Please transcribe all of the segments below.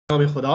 नाम खुदा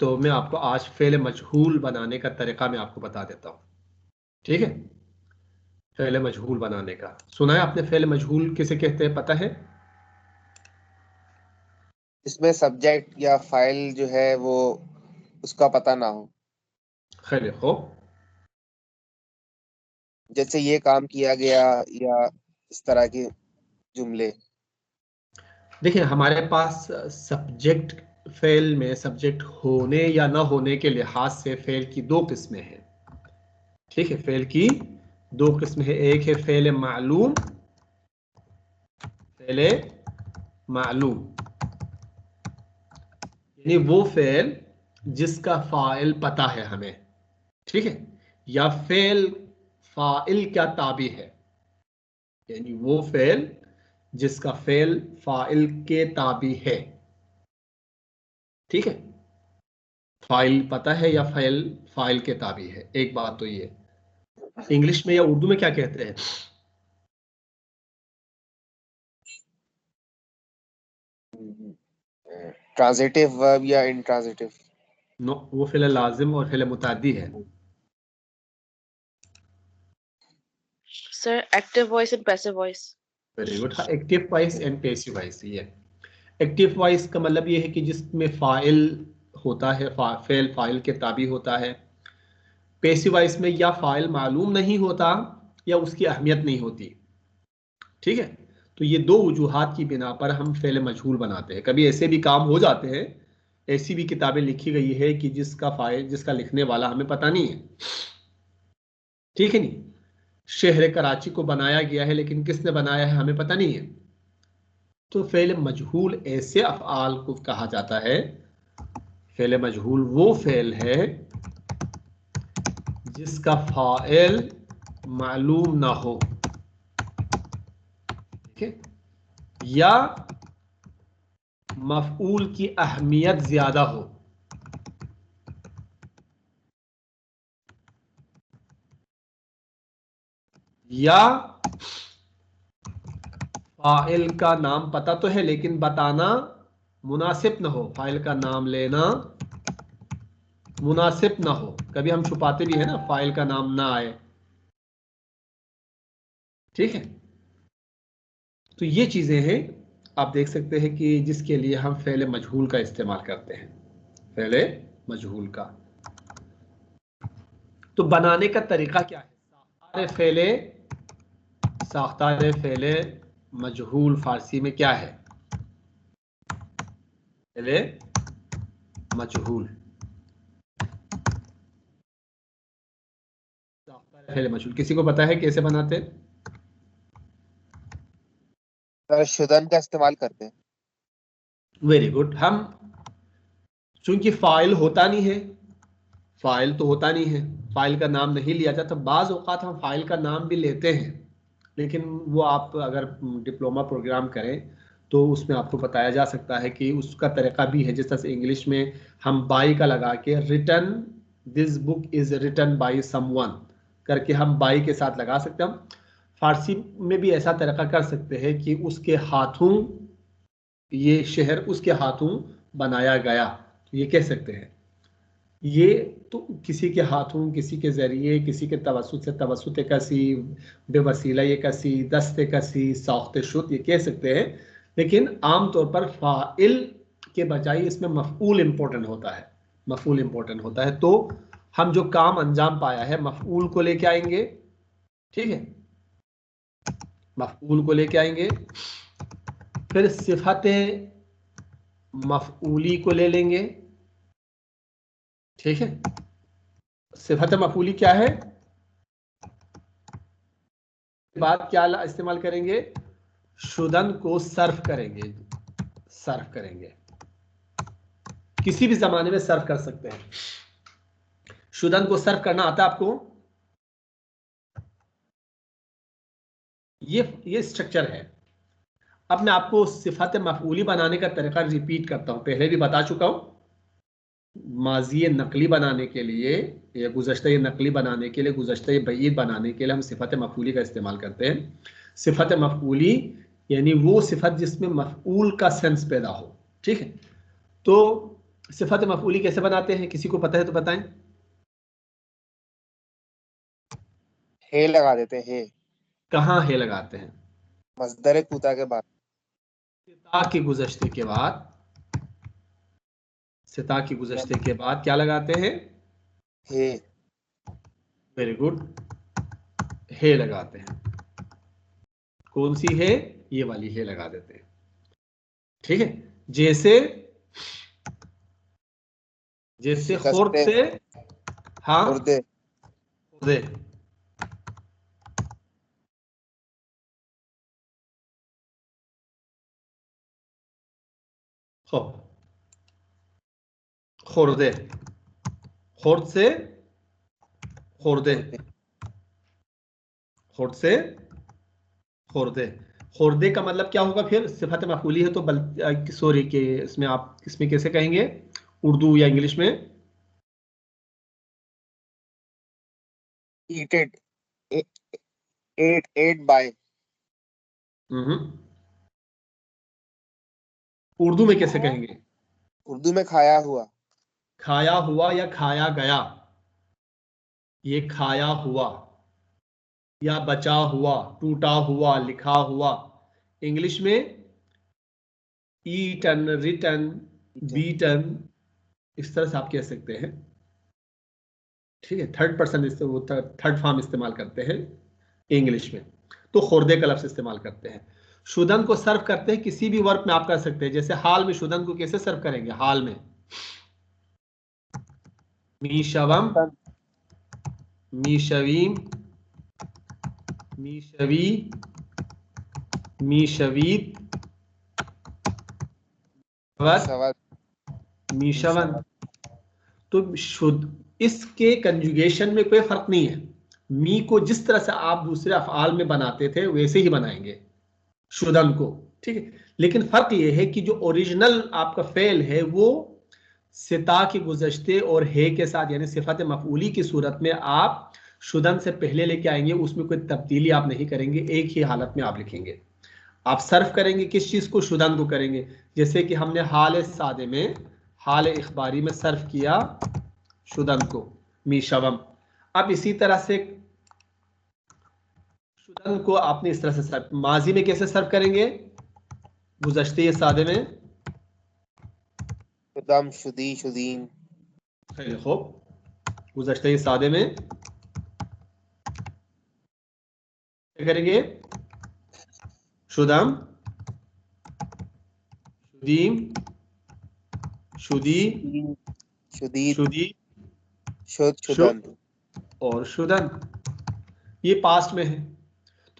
तो मैं आपको आज फेल मजहूल बनाने का तरीका मैं आपको बता देता हूँ। ठीक है, फेल मजहूल बनाने का सुना है आपने? फेल मजहूल किसे कहते हैं पता है? इसमें सब्जेक्ट या फाइल जो है वो उसका पता ना हो। खैर हो, जैसे ये काम किया गया या इस तरह के जुमले। देखिए हमारे पास सब्जेक्ट फेल में सब्जेक्ट होने या ना होने के लिहाज से फेल की दो किस्में हैं। ठीक है, फेल की दो किस्में हैं। एक है फेल मालूम, फेल मालूम यानी वो फेल जिसका फाइल पता है हमें। ठीक है, या फेल फाइल क्या ताबी है, यानी वो फेल जिसका फेल फाइल के ताबी है। ठीक है, फाइल पता है या फाइल फाइल के ताबी है, एक बात तो ये। इंग्लिश में या उर्दू में क्या कहते हैं? ट्रांजिटिव वर्ब या इंट्रांजिटिव? नो, वो फेल लाजिम और फेल मुताद्दी है। Sir active voice and passive voice. Very good. हाँ, active voice and passive voice. ये एक्टिव वॉइस का मतलब ये है कि जिसमें फाइल होता है, फेल फाइल के ताबी होता है। पैसिव वॉइस में या फाइल मालूम नहीं होता या उसकी अहमियत नहीं होती। ठीक है, तो ये दो वजूहात की बिना पर हम फेल मजहूल बनाते हैं। कभी ऐसे भी काम हो जाते हैं, ऐसी भी किताबें लिखी गई है कि जिसका फाइल, जिसका लिखने वाला हमें पता नहीं है। ठीक है, नहीं, शहर कराची को बनाया गया है लेकिन किसने बनाया है हमें पता नहीं है। तो फेल मजहूल ऐसे अफ़आल को कहा जाता है। फेल मजहूल वो फेल है जिसका फाइल मालूम ना हो, ठीक है, या मफऊल की अहमियत ज्यादा हो, या फाइल का नाम पता तो है लेकिन बताना मुनासिब ना हो, फाइल का नाम लेना मुनासिब ना हो। कभी हम छुपाते भी है ना, फाइल का नाम ना आए। ठीक है, तो ये चीजें हैं, आप देख सकते हैं कि जिसके लिए हम फेले मजहूल का इस्तेमाल करते हैं, फेले मजहूल का। तो बनाने का तरीका क्या है? साख्तार फेले मजहूल फारसी में क्या है? फेले मजहूल, फेले मजहूल किसी को पता है कैसे बनाते हैं? शुदन का इस्तेमाल करते हैं। Very good. हम चूंकि फाइल होता नहीं है, फाइल तो होता नहीं है, फाइल का नाम नहीं लिया जाता। बाज़ औक़ात हम फाइल का नाम भी लेते हैं, लेकिन वो आप अगर डिप्लोमा प्रोग्राम करें तो उसमें आपको बताया जा सकता है कि उसका तरीका भी है। जिस तरह से इंग्लिश में हम बाई का लगा के written this book is written by someone करके हम बाई के साथ लगा सकते हैं। हम फारसी में भी ऐसा तरीका कर सकते हैं कि उसके हाथों, ये शहर उसके हाथों बनाया गया, ये कह सकते हैं। ये तो किसी के हाथों, किसी के जरिए, किसी के तवस्सुत से, तवस्सुत कसी, बेवसीला ये कसी, दस्ते कसी, साख्त शुत ये कह सकते हैं। लेकिन आमतौर पर फाइल के बजाय इसमें मफऊल इंपॉर्टेंट होता है, मफऊल इंपॉर्टेंट होता है। तो हम जो काम अंजाम पाया है मफऊल को लेके आएंगे। ठीक है, मफऊल को लेके आएंगे, फिर सिफत मफऊली को ले लेंगे। ठीक है, सिफत मफऊली क्या है? बाद क्या इस्तेमाल करेंगे? शुदन को सर्फ करेंगे, सर्फ करेंगे। किसी भी जमाने में सर्फ कर सकते हैं। शुदन को सर्फ करना आता है आपको? ये स्ट्रक्चर है। अब मैं आपको सिफत मफऊली बनाने का तरीका रिपीट करता हूं, पहले भी बता चुका हूं। माजी नकली बनाने के लिए या गुज़श्ता नकली बनाने के लिए, गुज़श्ता बईद बनाने के लिए हम सिफत मफऊली का इस्तेमाल करते हैं। सिफत मफऊली यानी वो सिफत जिसमें मफऊल का सेंस पैदा हो। ठीक है, तो सिफत मफऊली कैसे बनाते हैं, किसी को पता है तो बताएं। हे लगा देते हैं, कहाँ है लगाते हैं? मस्दर कुता के बाद। सिता के गुज़श्ते के बाद, सिता के गुज़श्ते के बाद क्या लगाते हैं? हे। वेरी गुड, है लगाते हैं। कौन सी है? ये वाली है लगा देते हैं। ठीक है, जैसे जैसे खुर्द शिकस्ते, से, हाँ, मुर्दे। खुर्दे, खुर्दे, खुर्द से खुर्दे, मुर्दे। खुर्द से खुर्दे। खुर्दे का मतलब क्या होगा फिर? सिफत मफूली है तो सॉरी के इसमें आप इसमें कैसे कहेंगे उर्दू या इंग्लिश में? ईटेड, एट बाय। उर्दू में कैसे कहेंगे? उर्दू में खाया हुआ। खाया हुआ या खाया गया? ये खाया हुआ या बचा हुआ, टूटा हुआ, लिखा हुआ। इंग्लिश में ईटन, रिटन, बीटन, इस तरह से आप कह सकते हैं। ठीक है, थर्ड पर्सन वो थर्ड फॉर्म इस्तेमाल करते हैं इंग्लिश में, तो खुर्दे का लफ्ज इस्तेमाल करते हैं। शुदन को सर्व करते हैं किसी भी वर्ब में आप कर सकते हैं, जैसे हाल में शुदन को कैसे सर्व करेंगे? हाल में मीशवम, अस्तन, मीशवीम, मीशवी, मीशवीत, मीशवत, मीशवन। मीशवत। तो शुद्ध, इसके कंजुगेशन में कोई फर्क नहीं है। मी को जिस तरह से आप दूसरे अफआल में बनाते थे वैसे ही बनाएंगे शुदन को। ठीक है, लेकिन फर्क यह है कि जो ओरिजिनल आपका फेल है वो सिता के गुज़श्ते और है के साथ, यानी सिफत मफऊली की सूरत में आप शुदन से पहले लेके आएंगे, उसमें कोई तब्दीली आप नहीं करेंगे, एक ही हालत में आप लिखेंगे। आप सर्फ करेंगे किस चीज को? शुदन को करेंगे। जैसे कि हमने हाल सादे में, हाल इखबारी में सर्फ किया शुदन को, मीशवम। अब इसी तरह से शुदन को आपने इस तरह से सर्फ, माजी में कैसे सर्फ करेंगे? गुज़श्ते सादे में शुदम, शुदी, शुदीन। खूब, गुज़श्ते सादे में क्या करेंगे? शुदम, शुदीम, शुदी, शुदीन, शुदीद, शुदी, शुद, शुदन। शुद और शुदन। ये पास्ट में है।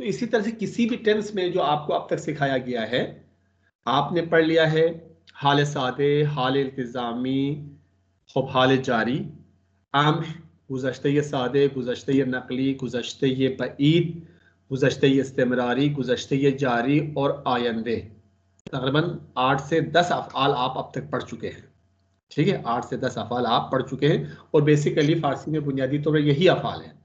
तो इसी तरह से किसी भी टेंस में जो आपको अब तक सिखाया गया है, आपने पढ़ लिया है हाल सादे, हाल इल्तिज़ामी, खूब हाल जारी, आम, गुज़श्ते सादे, गुज़श्ते नकली, गुज़श्ते बईद, गुज़श्ते इस्तिमरारी, गुज़श्ते जारी और आयंदे। तकरीबन 8 से 10 अफ़आल आप अब तक पढ़ चुके हैं। ठीक है, 8 से 10 अफ़आल आप पढ़ चुके हैं और बेसिकली फ़ारसी में बुनियादी तौर पर यही अफ़आल है।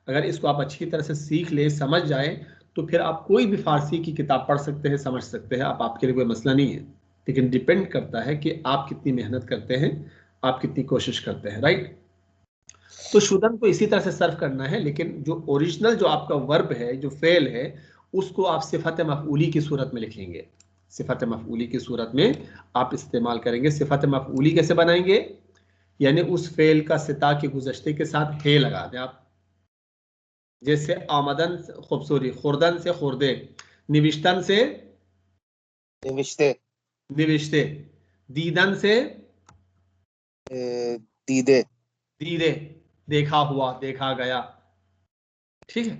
अगर इसको आप अच्छी तरह से सीख ले, समझ जाए, तो फिर आप कोई भी फारसी की किताब पढ़ सकते हैं, समझ सकते हैं, आप आपके लिए कोई मसला नहीं है। लेकिन डिपेंड करता है कि आप कितनी मेहनत करते हैं, आप कितनी कोशिश करते हैं। राइट, तो शुदन को इसी तरह से सर्व करना है, लेकिन जो ओरिजिनल जो आपका वर्ब है, जो फेल है, उसको आप सिफत मफऊली की सूरत में लिखेंगे। सिफत मफऊली की सूरत में आप इस्तेमाल करेंगे। सिफत मफऊली कैसे बनाएंगे? यानी उस फेल का सिता के गुज़श्ते के साथ हे लगा दें आप। जैसे आमदन, खूबसूरी, खुर्दन से खुर्दे, निविश्तन से निविश्ते, निविश्ते, दीदन से दीदे। दीदे, देखा हुआ, देखा गया। ठीक है,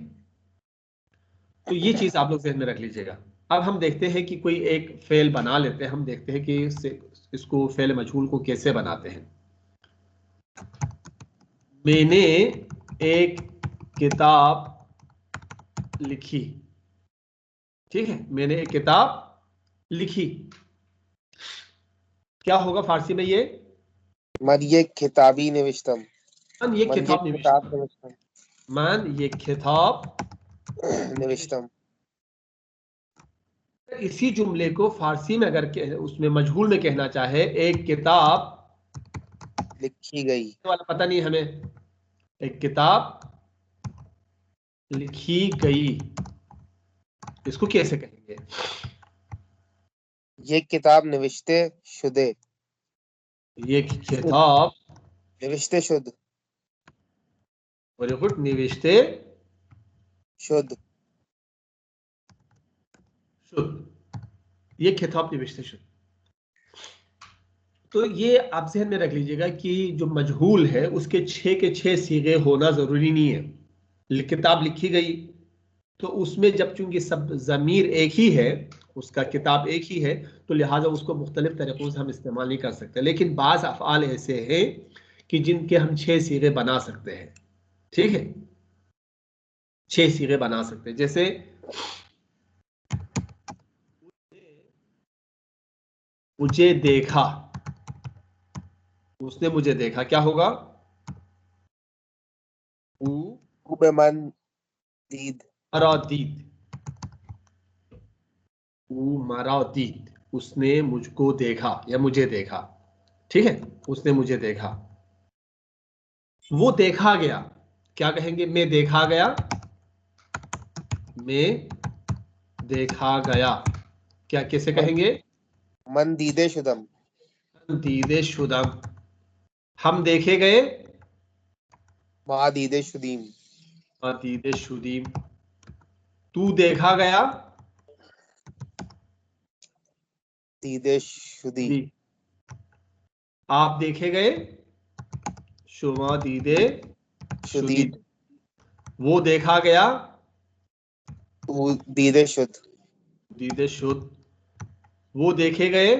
तो ये चीज आप लोग ज़हन में रख लीजिएगा। अब हम देखते हैं कि कोई एक फेल बना लेते हैं, हम देखते हैं कि इसको फेल मजहूल को कैसे बनाते हैं। मैंने एक किताब लिखी। ठीक है, मैंने एक किताब लिखी। क्या होगा फारसी में ये? मन ये किताबी निविष्टम। मन ये मन ये किताब किताब निविष्टम। निविष्टम। मन ये किताब निविष्टम। इसी जुमले को फारसी में अगर उसमें मजहूल में कहना चाहे, एक किताब लिखी गई। वाला पता नहीं हमें, एक किताब लिखी गई, इसको कैसे कहेंगे? ये किताब निविष्टे शुदे। ये किताब निविष्टे शुद्ध। वेरी गुड, निविष्टे शुद्ध। शुद्ध, ये किताब निविष्टे शुद्ध। तो ये आप ज़हन में रख लीजिएगा कि जो मजहूल है उसके 6 के 6 सीगे होना जरूरी नहीं है। किताब लिखी गई तो उसमें जब चूंकि सब ज़मीर एक ही है, उसका किताब एक ही है, तो लिहाजा उसको मुख्तलिफ तरीक़ों से हम इस्तेमाल नहीं कर सकते। लेकिन बाज़ अफ़आल ऐसे हैं कि जिनके हम 6 सीगे बना सकते हैं। ठीक है, 6 सीगे बना सकते हैं। जैसे मुझे देखा, उसने मुझे देखा, क्या होगा? उबे मन दीद। मरादीद, मरादीद, उसने मुझको देखा या मुझे देखा। ठीक है, उसने मुझे देखा। वो देखा गया, क्या कहेंगे? मैं देखा गया, मैं देखा गया। क्या कैसे कहेंगे? मन दीदे शुदम। दीदे शुदम। हम देखे गए, मा दीदे शुदीम। दीदे शुदीम। तू देखा गया, दीदे शुदी। जी। आप देखे गए, शुमा दीदे शुदी। शुदीद। वो देखा गया, ऊ दीदे शुद्ध। दीदे शुद्ध। वो देखे गए,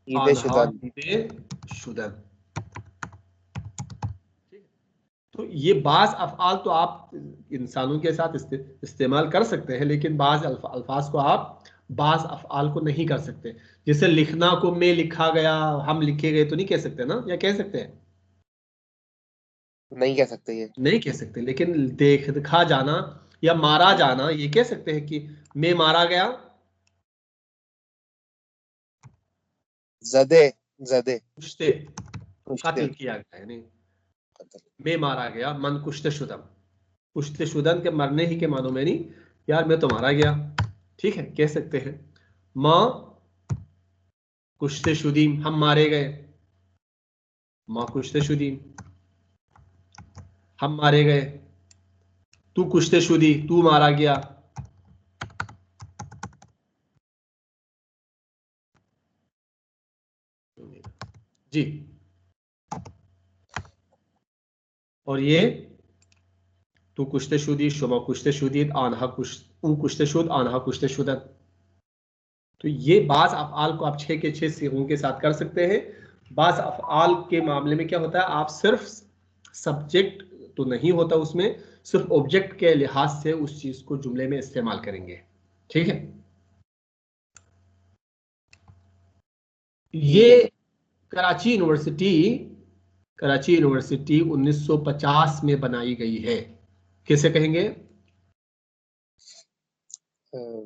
दीदे आन्हा शुदन। दीदे शुदन। तो ये बाज अफ़आल तो आप इंसानों के साथ इस्तेमाल कर सकते हैं, लेकिन बाज अल्फाज को आप बाज अफ़आल को नहीं कर सकते। जैसे लिखना को मैं लिखा गया, हम लिखे गए, तो नहीं कह सकते ना, या कह सकते हैं? नहीं कह सकते ये। नहीं कह सकते। लेकिन देखा जाना या मारा जाना, ये कह सकते हैं कि मैं मारा गया। जदे। जदे। कुश्ते, कुश्ते। कत्ल किया गया है, नहीं, मैं मारा गया, मन कुश्ते शुदम। कुश्ते शुदन के मरने ही के मानो में नहीं, यार मैं तो मारा गया। ठीक है, कह सकते हैं। माँ कुश्ते शुदीम, हम मारे गए। माँ कुश्ते शुदीम, हम मारे गए। तू कुश्ते शुदी, तू मारा गया। जी। और ये तू कुश्ते शुदी, शुमा कुश्ते शुदीद, आनहा कुश्ते शुद, आनहा कुश्ते शुदन। तो ये बाज अफ़आल को आप 6 के 6 सीगों के साथ कर सकते हैं। बाज अफ़आल के मामले में क्या होता है, आप सिर्फ सब्जेक्ट तो नहीं होता उसमें, सिर्फ ऑब्जेक्ट के लिहाज से उस चीज को जुमले में इस्तेमाल करेंगे। ठीक है, ठीक ये है। कराची यूनिवर्सिटी 1950 में बनाई गई है। कैसे कहेंगे?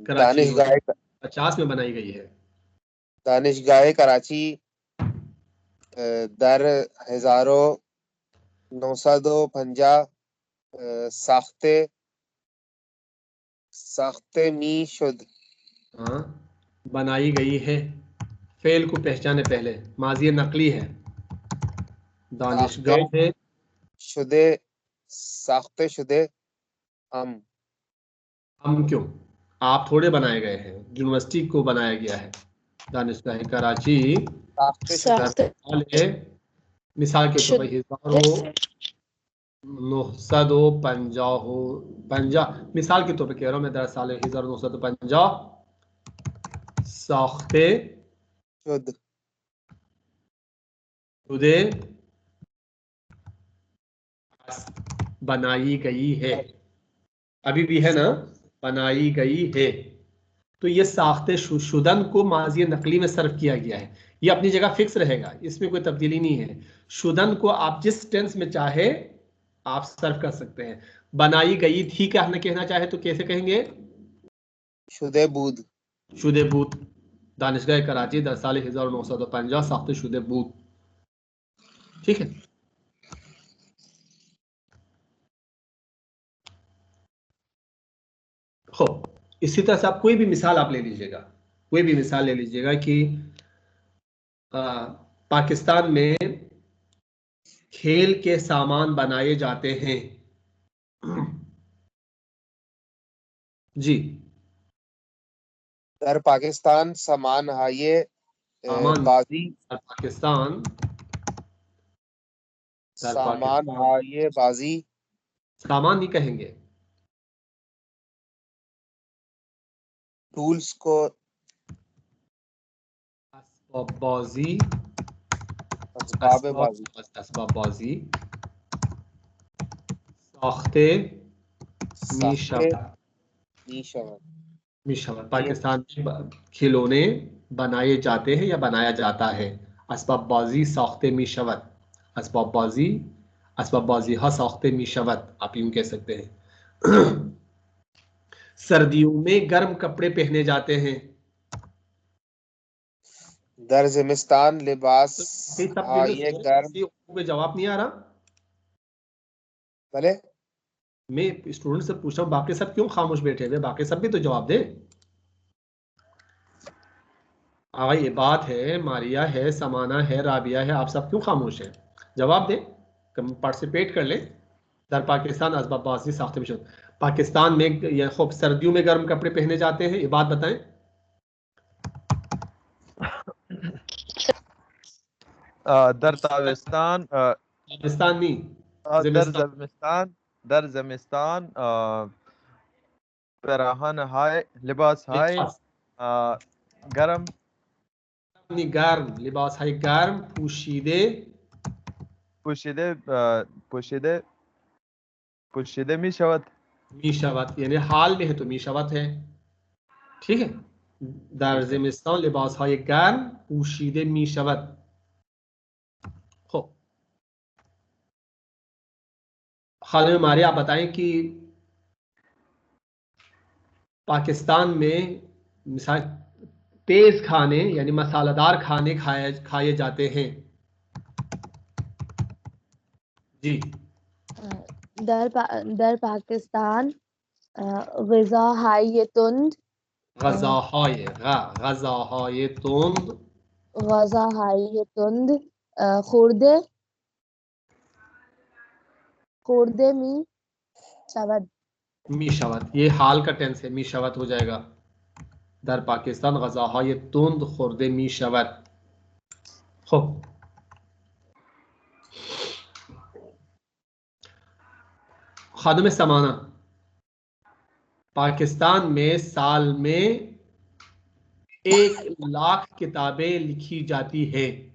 कराची दानिशगाह। यूनिवर्सिटी 50 में बनाई गई है। दानिशगाह कराची दर 1950 साख्ते साख्ते मी शुद। हाँ, बनाई गई है। फेल को पहचाने पहले, माजी नकली है। साख्ते दानिशगाह है। शुदे। साख्ते शुदे हम। हम क्यों? आप थोड़े बनाए गए हैं, यूनिवर्सिटी को बनाया गया है। दानिशगाह कराची साख्ते शुदा। साख्ते है, मिसाल के तौर पर शुदे 1950, मिसाल के तौर पर कह रहा हूँ मैं, 10 साल 1950 साख्ते शुद। शुदे बनाई गई है। अभी भी है ना, बनाई गई है। तो ये साख्ते शुदन को माजी नकली में सर्व किया गया है, ये अपनी जगह फिक्स रहेगा, इसमें कोई तब्दीली नहीं है। शुदन को आप जिस टेंस में चाहे आप सर्व कर सकते हैं। बनाई गई थी का हमने कहना चाहे तो कैसे कहेंगे? शुदे बूद। शुदे बूत। दानिशगाह कराची 10 साल 1950 साख्ते शुदे बूत। ठीक है। हो इसी तरह से आप कोई भी मिसाल आप ले लीजिएगा, कोई भी मिसाल ले लीजिएगा कि पाकिस्तान में खेल के सामान बनाए जाते हैं। जी। दर पाकिस्तान सामान हाये सामान बाजी। दर पाकिस्तान, दर सामान पाकिस्तान, हाये बाजी। सामान नहीं कहेंगे, टूल्स को असबाबाजी, असबाब बाजी। असबाबाजी साख्ते साख्ते मीशवत। मीशवत। मीशवत पाकिस्तान में खिलौने बनाए जाते हैं या बनाया जाता है। असबाबाजी साख्ते मीशवत, असबाबाजी, असबाबाजी हा साख्ते मीशवत, आप यूं कह सकते हैं। सर्दियों में गर्म कपड़े पहने जाते हैं। दर ज़िमिस्तान लिबास तो ये सब चीजें हाये गर्म। कोई जवाब नहीं आ रहा। भले मैं स्टूडेंट से पूछ रहा हूँ बाकी सब क्यों खामोश बैठे हुए, बाकी सब भी तो जवाब दे। ये बात है, मारिया है, समाना है, राबिया है, आप सब क्यों खामोश हैं? जवाब दे, पार्टिसिपेट कर ले। दर पाकिस्तान असबाबाजी साख्ते में पाकिस्तान में ये खूब सर्दियों में गर्म कपड़े पहने जाते हैं, ये बात बताएं। दर ताविस्तान पाकिस्तान नहीं, दर जिमिस्तान। ज़मिस्तान, दर ज़मिस्तान पराहन हाय लिबास हाय लिबास गरम। नहीं, गर्म लिबास है, गर्म पोशीदे, पुशिदे पुशिदे पुशिदे मिशवत। मीशवत यानी हाल में है तो मीशवत है। ठीक है। दर ठीक है। ज़िमिस्तान लिबास है गर्म पोशीदे मीशवत। हो खालिद मारे आप बताएं कि पाकिस्तान में मिसाल तेज खाने यानी मसालेदार खाने खाए जाते हैं। जी। दर पाकिस्तान ग़िज़ा हाय तुंद गज़ाहाय तुंद, ग़ज़ा हाय तुंद खुर्दे खुर्दे मी शवद। मीशवत, ये हाल का टेंस है, मीशवत हो जाएगा। दर पाकिस्तान गज़ाहाय तुंद खुर्दे मीशवत। खूब। खादम समाना, पाकिस्तान में साल में 1 लाख किताबें लिखी जाती है।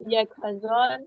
1000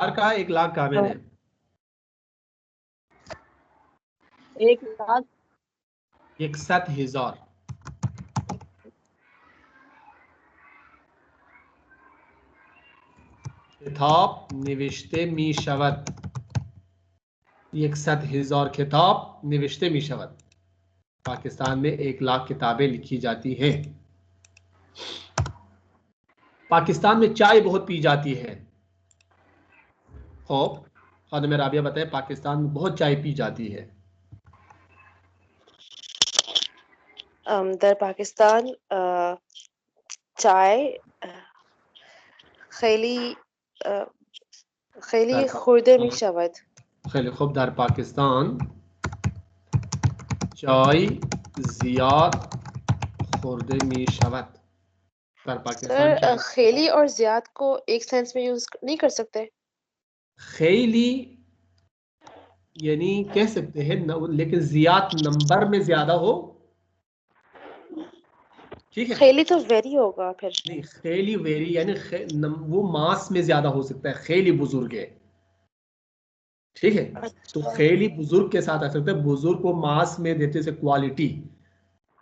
हर कहा 1 लाख कामिल है। 1,00,000 61,000 किताब निविश्ते मी शवत, 61,000 किताब निविश्ते मी शवत। पाकिस्तान में 1 लाख किताबें लिखी जाती हैं। पाकिस्तान में चाय बहुत पी जाती है। खूब। खादिम राबिया बताए पाकिस्तान में बहुत चाय पी जाती है। दर पाकिस्तान चाय खैली खैली खुर्दे मी शवद। खैली खूब। दर पाकिस्तान चाय जियाद खुर्दे मी शवत। दर पाकिस्तान सर चाय खेली और ज़ियाद को एक सेंस में यूज नहीं कर सकते? खैली यानी कह सकते हैं लेकिन जियात नंबर में ज्यादा हो, ठीक है। खेली तो वेरी होगा फिर। नहीं, खेली वेरी यानी वो मास में ज्यादा हो सकता है, खेली बुजुर्ग है, ठीक है। तो अच्छा खेली बुजुर्ग के साथ आ सकता है, बुजुर्ग को मास में देते से क्वालिटी,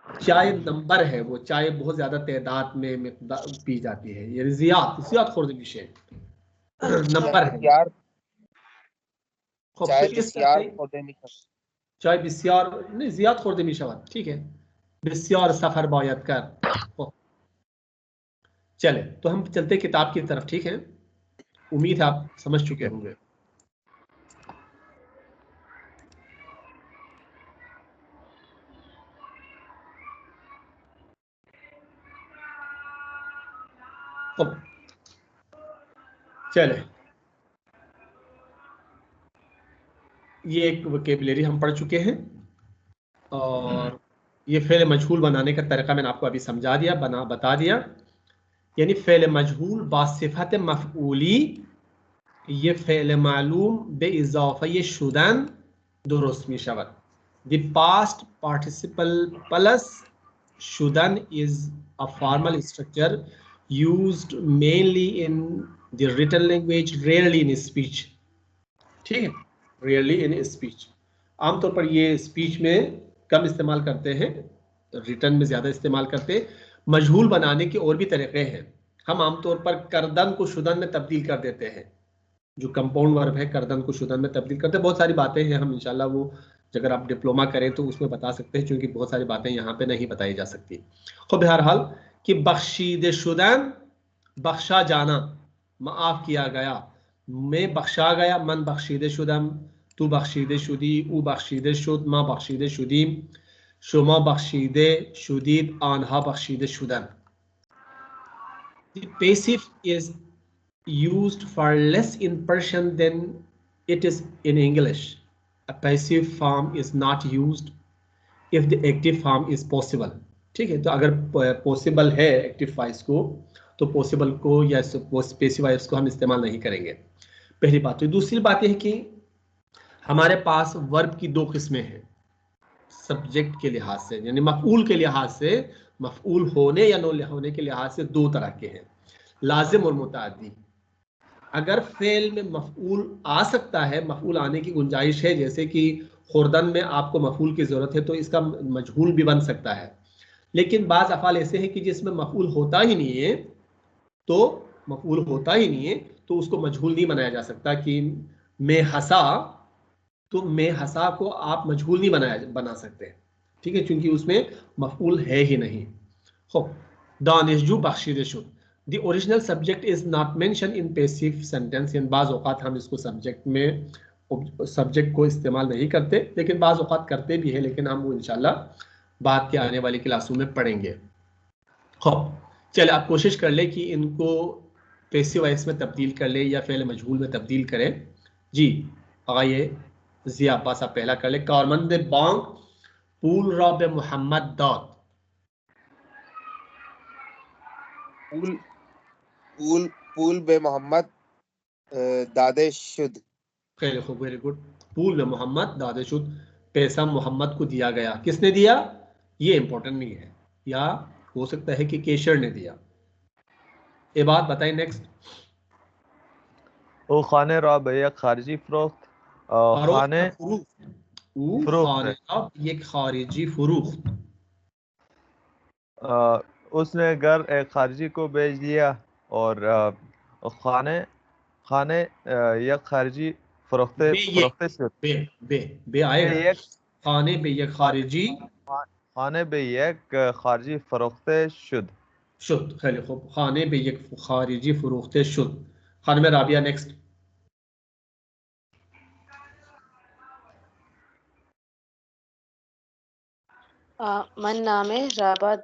चाहे नंबर है वो, चाहे बहुत ज्यादा तादाद में पी जाती है, ये जियात खुर्द शे नंबर है। बिस्यार खूब, तो चाय इस बिस्यार तरह खोदे में चाहे बिस्यार नहीं, जियात खुर्द मिशवत, ठीक है। बिस्यार सफर बायत कर। खूब, चले तो हम चलते किताब की तरफ, ठीक है। उम्मीद है आप समझ चुके होंगे। खूब, चले, ये एक वोकेबुलरी हम पढ़ चुके हैं, और ये फेल मजहूल बनाने का तरीका मैंने आपको अभी समझा दिया, बता दिया। यानी फेल मजहूल बासिफत मफऊली, ये फेल मालूम बे इजाफे शुदन दुरुस्त मिशवत। द पास्ट पार्टिसिपल प्लस शुदन is a formal structure used mainly in the written language, rarely in speech, ठीक है। रेयरली इन स्पीच, आमतौर पर ये स्पीच में कम इस्तेमाल करते हैं, रिटर्न में ज्यादा इस्तेमाल करते हैं। मजहूल बनाने के और भी तरीके हैं। हम आमतौर पर करदन को शुदन में तब्दील कर देते हैं, जो कंपाउंड वर्ब है करदन को शुदन में तब्दील करते हैं। बहुत सारी बातें हैं, हम इंशाल्लाह वो अगर आप डिप्लोमा करें तो उसमें बता सकते हैं, क्योंकि बहुत सारी बातें यहाँ पे नहीं बताई जा सकती। खूब, बहरहाल कि बख्शीद शुदन, बख्शा जाना, माफ किया गया, मैं बख्शा गया, मन बख्शीद शुदम, तू बख्शीद शुदी, ऊ बख्शीद शुद, माँ बख्शीद शुदीम, शुमा बख्शीद शुदीद, आनहा बख्शीद शुदन। The passive is used far less in Persian than it is in English. A passive form is not used if the active form is possible, ठीक है। तो अगर पॉसिबल है एक्टिव वॉइस को, तो पॉसिबल को या पैसिव वॉइस को हम इस्तेमाल नहीं करेंगे, पहली बात। तो दूसरी बात यह है कि हमारे पास वर्ब की दो किस्में हैं सब्जेक्ट के लिहाज से, यानी मफऊल के लिहाज से, मफऊल होने या न होने के लिहाज से दो तरह के हैं, लाजिम और मुतादी। अगर फेल में मफऊल आ सकता है, मफऊल आने की गुंजाइश है, जैसे कि खुर्दन में आपको मफऊल की जरूरत है, तो इसका मजहूल भी बन सकता है। लेकिन बाज अफाल ऐसे हैं कि जिसमें मफऊल होता ही नहीं है, तो मफऊल होता ही नहीं है, तो उसको मजहूल नहीं बनाया जा सकता। कि मैं हंसा, तो मैं हंसा को आप मजहूल नहीं बना सकते, ठीक है, क्योंकि उसमें मफऊल है ही नहीं। हो, दानिशजू बख्शीदशुद, the original subject is not mention in passive sentence. इन बाज औकात हम इसको सब्जेक्ट में, सब्जेक्ट को इस्तेमाल नहीं करते, लेकिन बाज औकात करते भी है, लेकिन हम वो इंशाल्लाह बाद के आने वाली क्लासों में पढ़ेंगे। हो, चले आप कोशिश कर ले कि इनको पैसिव वॉइस में तब्दील कर ले या फेल मजहूल में तब्दील करें। जी आइए, जिया अब्बास आप पहला कर ले। कारमंद बांग पूल रब मोहम्मद दाद, पूल पूल पूल बे मोहम्मद दादे शुद। खैर खूब, वेरी गुड। पूल में मोहम्मद दादेशुद, पैसा मोहम्मद को दिया गया, किसने दिया ये इंपॉर्टेंट नहीं है, या हो सकता है कि केशर ने दिया। ये बात बताइए नेक्स्ट। ओ खाने रा भैया खारजी फरोख्त, खाने फरोख्त है। अब ये खारिजी फुरूख्त, उसने घर एक खारजी को भेज दिया, और खाने खाने एक खारजी फरोख्ते बे ये फरोख्ते से बे बे बे आएगा, एक खाने पे ये खारिजी खाने पे एक खारजी फरोख्ते शुद। शुद्ध। खैर खूब, खाने पे ये खारिजी फुरूख्त शुद्ध। खान में राबिया नेक्स्ट। मन नामे राबा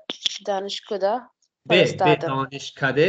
दानिशकुदा बे बे फरस्तादम। दानिशकदे,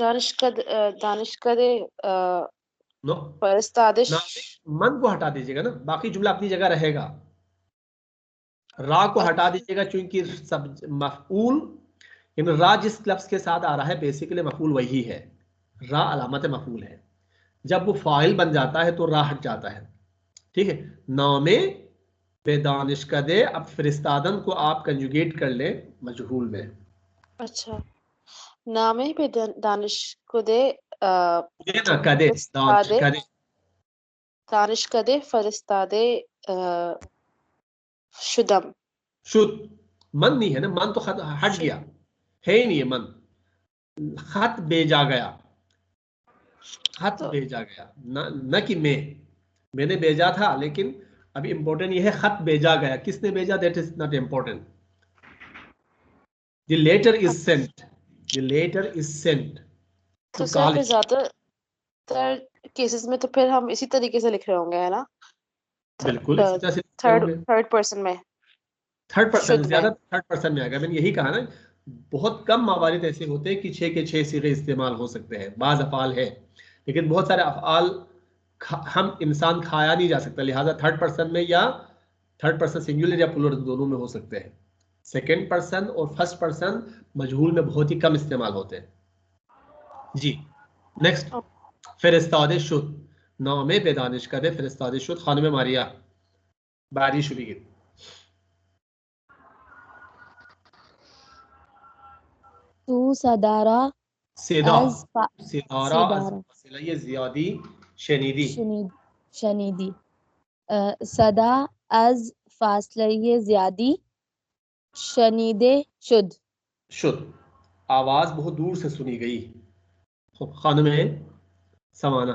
दानिशकदे नो, फरस्तादिश। ना मन को हटा दीजिएगा ना, बाकी जुमला अपनी जगह रहेगा। रा को हटा दीजिएगा क्योंकि सब मफऊल यानी रा जिस लफ्ज के साथ आ रहा है बेसिकली मफऊल वही है, रा अलामत मफऊल है। जब वो फाइल बन जाता है तो रा हट जाता है। ठीक है, नामे बेदानिशकदे, अब फिरिस्तादन को आप कंजुगेट कर ले मजहूल में। अच्छा, नामे पे दानिशकुदे ये ना कदे फरिस्तादे कदे दानिशकदे फरिस्तादे शुदम। शुद्ध मन नहीं है ना, मन तो खत हट गया है ही नहीं है मन। खत भेजा गया, खत तो भेजा गया, न कि मैंने भेजा था, लेकिन अभी इंपॉर्टेंट ये है खत भेजा गया, किसने भेजा that is not important. The letter is sent, the letter is sent तो टू सर फिर कॉलेज। ज्यादातर केसेस में तो फिर हम इसी तरीके से लिख रहे होंगे, है ना? बिल्कुल इसी तरह से लिखते थर्ड होंगे। थर्ड पर्सन में, थर्ड पर्सन शुद्ध में। ज्यादा थर्ड पर्सन में आएगा, मैंने यही कहा ना। बहुत कम मवारिद ऐसे होते हैं कि 6 के 6 सिरे इस्तेमाल हो सकते हैं, बाज अफाल है, लेकिन बहुत सारे अफआल हम इंसान खाया नहीं जा सकता, लिहाजा थर्ड पर्सन में या थर्ड पर्सन सिंगुलर या प्लूरल दोनों में हो सकते हैं। सेकेंड पर्सन और फर्स्ट पर्सन मजहूल में बहुत ही कम इस्तेमाल होते हैं। जी नेक्स्ट, फिरिस्ताद शुद्ध, नामे बेदानिश कदे फिरिस्ताद शुद्ध, खानम मारिया बारिश हुई। तू सदारा सिदा अज सिदारा सिदारा ये जियादी शनीदी शनीदी सदा अज फासले ज्यादी शनीदे शुद्ध। शुद्ध, आवाज बहुत दूर से सुनी गई। खान में समाना,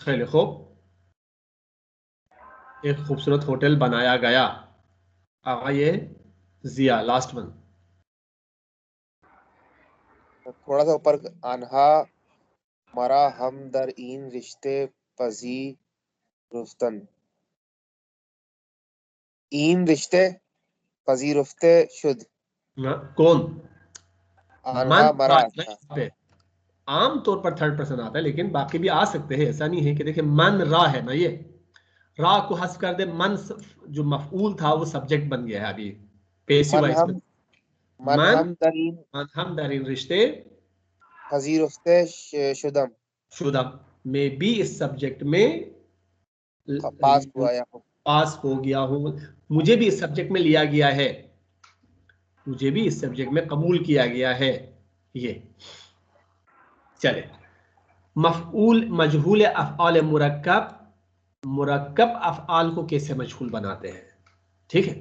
खैर खूब, एक खूबसूरत होटल बनाया गया। आगा ये जिया लास्ट वन। थोड़ा सा ऊपर, अनहा मरा हम दर इन रिश्ते पजी रुफ्तन, इन रिश्ते पजीरुफ्ते शुद्ध। कौन? अनहा मन मरा पे आम तौर पर थर्ड पर्सन आता है, लेकिन बाकी भी आ सकते हैं, ऐसा नहीं है कि देखिए मन रा है ना, ये रा को हस्फ कर दे, मन जो मफऊल था वो सब्जेक्ट बन गया है अभी पेसिव वॉइस में। मन मन हम दरीन हम दरीन रिश्ते पजीरुफ्ते शुदम, शुदा में भी इस सब्जेक्ट में पास हुआ या पास हो गया हूं, मुझे भी इस सब्जेक्ट में लिया गया है, मुझे भी इस सब्जेक्ट में कबूल किया गया है। ये चले, मफऊल मजहूल अफ़आल मुरक्कब, मुरक्कब अफ़आल को कैसे मजहूल बनाते हैं। ठीक है,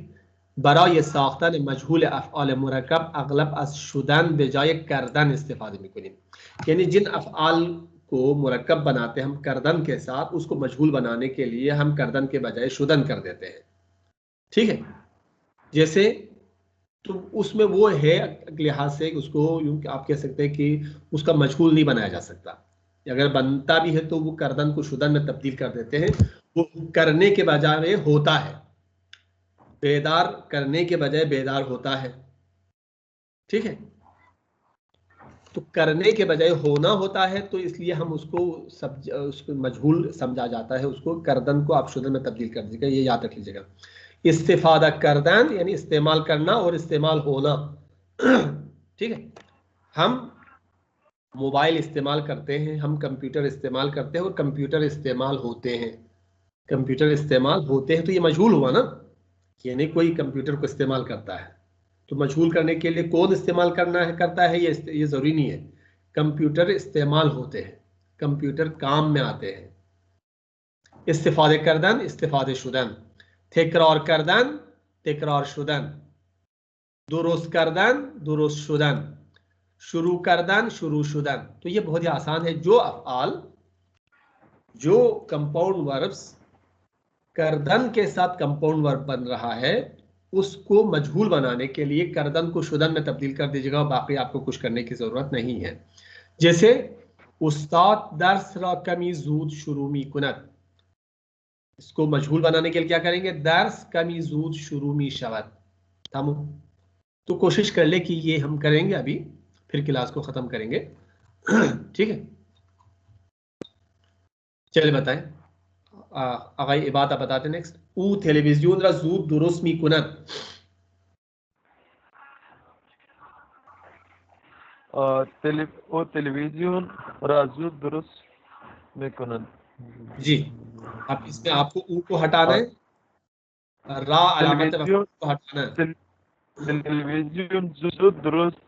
बरा ये साख्तन मजहूल अफ़आल मुरक्कब अगलब अज शुदन बजाय करदन इस्तेफादे में, यानी जिन अफ़आल को मुरक्कब बनाते हैं हम करदन के साथ, उसको मजहूल बनाने के लिए हम करदन के बजाय शुदन कर देते हैं। ठीक है, जैसे तो उसमें वो है लिहाज से उसको यूं आप कह सकते हैं कि उसका मजहूल नहीं बनाया जा सकता, अगर बनता भी है तो वो करदन को शुदन में तब्दील कर देते हैं, वो करने के बजाय होता है, बेदार करने के बजाय बेदार होता है। ठीक है, तो करने के बजाय होना होता है, तो इसलिए हम उसको मजहूल समझा जाता है, उसको करदन को आप शुदन में तब्दील कर दीजिएगा, ये याद रख लीजिएगा। इस्तिफादा करदन यानी इस्तेमाल करना और इस्तेमाल होना। ठीक है, हम मोबाइल इस्तेमाल करते हैं, हम कंप्यूटर इस्तेमाल करते हैं और कंप्यूटर इस्तेमाल होते हैं, कंप्यूटर इस्तेमाल होते हैं, तो ये मजहूल हुआ ना, यानी कोई कंप्यूटर को इस्तेमाल करता है, तो मजहूल करने के लिए कौन इस्तेमाल करता है ये जरूरी नहीं है, कंप्यूटर इस्तेमाल होते हैं, कंप्यूटर काम में आते हैं। इस्तिफादे करदन इस्तिफादे शुदन, तकरार करदन तकरार शुदन, दुरुस्त करदन दुरुस्त शुदन, शुरू करदन शुरू शुदन। तो ये बहुत ही आसान है, जो अफ़आल जो कंपाउंड वर्ब्स करदन के साथ कंपाउंड वर्ब बन रहा है उसको मजहूल बनाने के लिए करदन को शुदन में तब्दील कर दीजिएगा, बाकी आपको कुछ करने की जरूरत नहीं है। जैसे उस्ताद दर्स रा कमी जूद शुरू मी कुनत, इसको मजहूल बनाने के लिए क्या करेंगे, दर्स कमी जूद शुरू मी शवत। तो कोशिश कर ले कि ये हम करेंगे अभी, फिर क्लास को ख़त्म करेंगे। ठीक है, चलिए बताएं। आगाई इबादा बताते नेक्स्ट। ऊ टेलीविजन रा ज़ूद दुरुस्त मिकुनद। वो टेलीविजन राजू दुरुस्त मिकुनन। जी, अब इसमें आपको ऊ को हटाना है, रा अलामत टेलीविजन को हटाना है। टेलीविजन जो दुरुस्त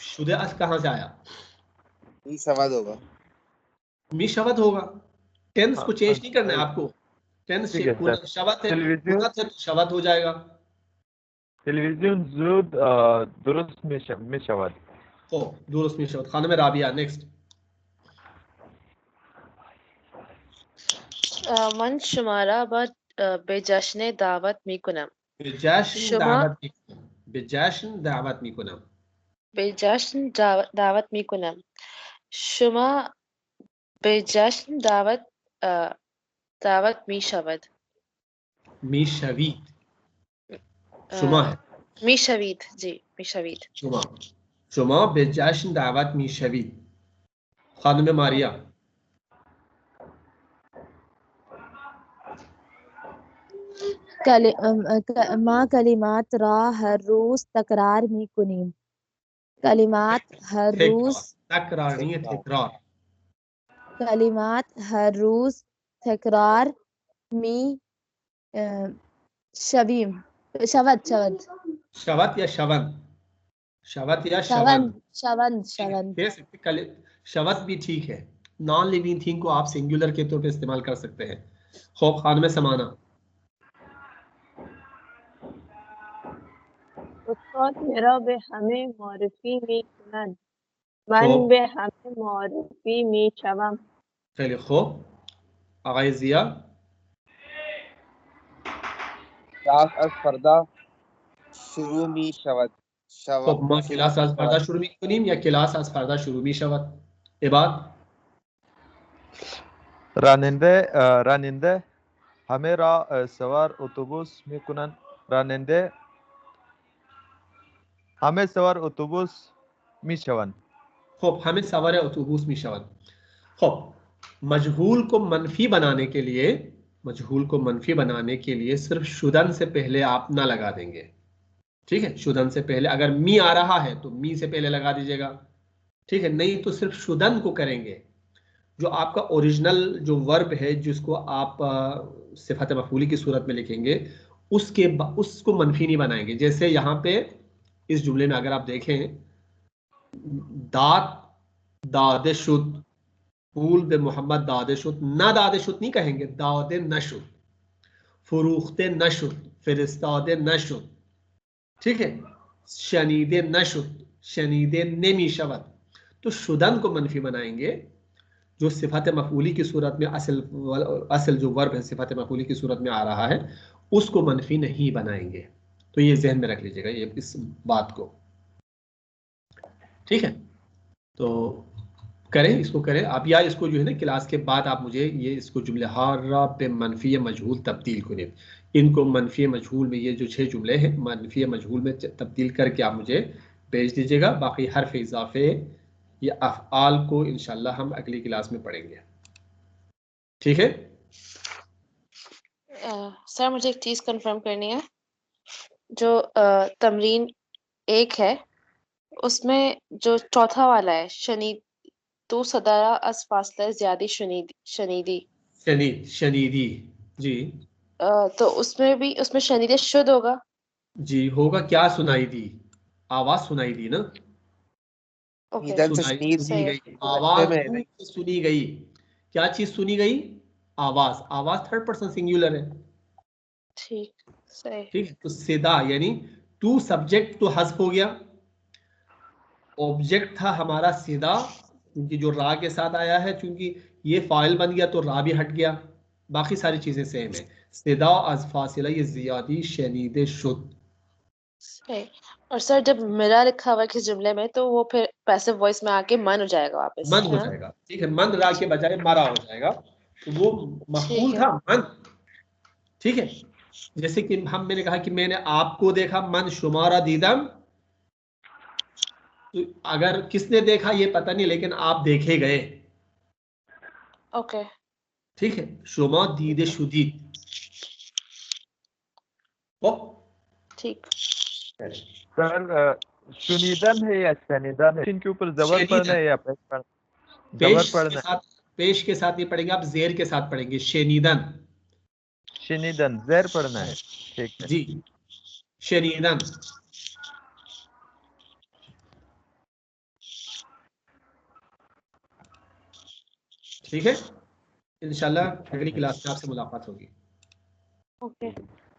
शुदे अस कहाँ से आया? ये सवाल होगा। मिशवत होगा। टेंस को चेंज नहीं करना है हाँ, आपको। टेंस ठीक है सर। शवत है, टेलीविजन कुनत है तो शवत हो जाएगा। टेलीविजन जो दुरुस्त में शवाद। ओ दुरुस्त मिशवत। खानम राबिया नेक्स्ट। मन शुमारा बाद बेजश्न दावत मिकुनम। बिजाशन शुमा दावत मिकुनम। बिजाशन दावत मिकुनम। बेजश्न दावत मिकुनम। शुमा बेजश्न दावत दावत मिशवद। मिशवीत शुमा है। मिशवीद जी, मिशवीद। शुमा शुमा बिजाशन दावत मिशवीत। खानम मारिया। मा कलिमात रा हर रोज तकरार में कुनीम। कलिमात हर रोज तकरार नहीं है, तकरार। कलिमात हर रोज तकरार में शबीम शवद शवद शवत या शवन, शवत या शवन। शवंद शवंद ठीक है, शवंद। कह सकते शवत भी ठीक है। नॉन लिविंग थिंग को आप सिंगुलर के तौर पे इस्तेमाल कर सकते हैं। खौफ खान में समाना। उस्ताद मेरा बे हमें मारफी में कुनन। मन खौफ बे हमें मारफी में शवम। खैली खौफ आगाई जिया। क्लास अस पर्दा शुरू मी शवद। खौफ माँ शुरू किलास मी आज फरदा शवद। शुरू में कुनीम या किलास आज फरदा शुरू में शवत। इबाद रानिंदे हमें सवार ऑटोबुस में कुनन। रानिंदे हमें सवार ऑटोबुस में शवन। खौफ हमें सवार अतुबूस में शवत। खौफ मजहूल को मनफी बनाने के लिए, मजहूल को मनफी बनाने के लिए सिर्फ शुदन से पहले आप ना लगा देंगे। ठीक है, शुदन से पहले अगर मी आ रहा है तो मी से पहले लगा दीजिएगा। ठीक है, नहीं तो सिर्फ शुदन को करेंगे। जो आपका ओरिजिनल जो वर्ब है जिसको आप सिफत मफूली की सूरत में लिखेंगे उसको मनफी नहीं बनाएंगे। जैसे यहाँ पे इस जुमले में अगर आप देखें, दात दादे शुद, फूल बे मोहम्मद दादे शुद, ना दादे शुद नहीं कहेंगे, दादे नशुद, फरूख्ते नशुद, फिरिस्तादे नशुद। ठीक है, शनीदे नशुद, शनीदे नेमी शवत। तो शुदन को मनफी बनाएंगे। जो सिफत मफूली की सूरत में असल जो वर्ब है सिफत मफूली की सूरत में आ रहा है उसको मनफी नहीं बनाएंगे। तो ये जहन में रख लीजिएगा ये इस बात को। ठीक है, तो करें, इसको करें आप, या इसको जो है ना क्लास के बाद आप मुझे ये इसको जुमले हारा पे मनफी मजहूल तब्दील करें। इनको मनफी मजहूल में ये जो 6 जुमले हैं मनफी मजहूल में तब्दील करके आप मुझे भेज दीजिएगा। बाकी हर्फ इजाफे या अफ़आल को इंशाल्लाह हम अगली क्लास में पढ़ेंगे। ठीक है, सर मुझे एक चीज कंफर्म करनी है। जो तमरीन 1 है उसमें जो चौथा वाला है शनी तो सदारा अस फासला ज्यादा शनीदी शनीदी जी तो उसमें शनीदे शुद्ध होगा। जी होगा। क्या सुनाई दी? आवाज सुनाई दी ना, ओके ईदन से सुनी सही है। गई रस्ते आवाज, में दूर से सुनी गई। क्या चीज सुनी गई? आवाज। आवाज थर्ड पर्सन सिंगुलर है। ठीक सही। ठीक है, तो सिदा यानी टू सब्जेक्ट तो हस्फ हो गया, ऑब्जेक्ट था हमारा सिदा क्योंकि जो रा के साथ आया है, चूंकि ये फाइल बन गया तो रा भी हट गया। बाकी सारी चीजें सेम है। सिदा अज फासिला ये जियादी शनीद शुद्ध। सही। और सर जब मिला लिखा हुआ है किस जुमले में तो वो फिर पैसिव वॉइस में आके मन हो जाएगा वापस, मन हो है ना? जाएगा। ठीक है, मन रा के बजाय मरा हो जाएगा। तो वो ठीक मफूल है। था मन। ठीक है, जैसे कि मैंने कहा कि मैंने आपको देखा, मन शुमारा दीदम, तो अगर किसने देखा ये पता नहीं, लेकिन आप देखे गए। ओके ठीक है, शुमा दीदे शुदीद। ओ ठीक। सर शुनीदन है या शनीदन है? इनके ऊपर जबर पड़ना है या पेश पड़ना? जबर पेश के पड़ना है। साथ, पेश के साथ नहीं पढ़ेंगे आप, जेर के साथ पढ़ेंगे, शेनीदन। शनीदन जहर पड़ना है। ठीक है। जी, शेनीदन। ठीक है, इंशाल्लाह अगली क्लास में आपसे मुलाकात होगी। ओके।